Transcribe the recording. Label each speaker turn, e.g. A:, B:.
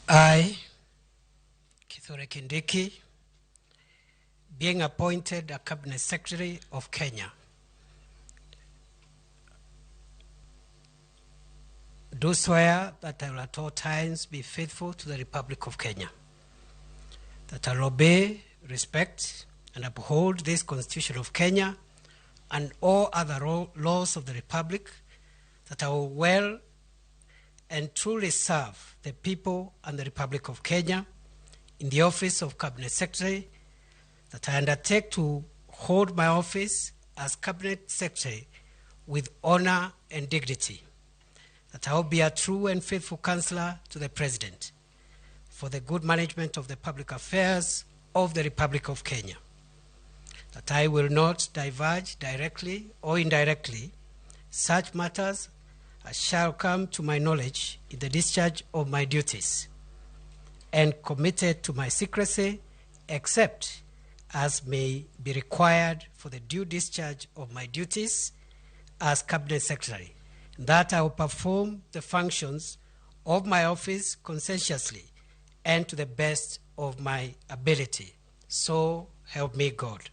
A: I, Kithure Kindiki, being appointed a Cabinet Secretary of Kenya, do swear that I will at all times be faithful to the Republic of Kenya, that I will obey, respect, and uphold this Constitution of Kenya and all other laws of the Republic, that I will well and truly serve the people and the Republic of Kenya in the office of Cabinet Secretary, that I undertake to hold my office as Cabinet Secretary with honor and dignity, that I will be a true and faithful counselor to the President for the good management of the public affairs of the Republic of Kenya, that I will not diverge directly or indirectly such matters as shall come to my knowledge in the discharge of my duties, and committed to my secrecy except as may be required for the due discharge of my duties as Cabinet Secretary, that I will perform the functions of my office conscientiously and to the best of my ability. So help me God.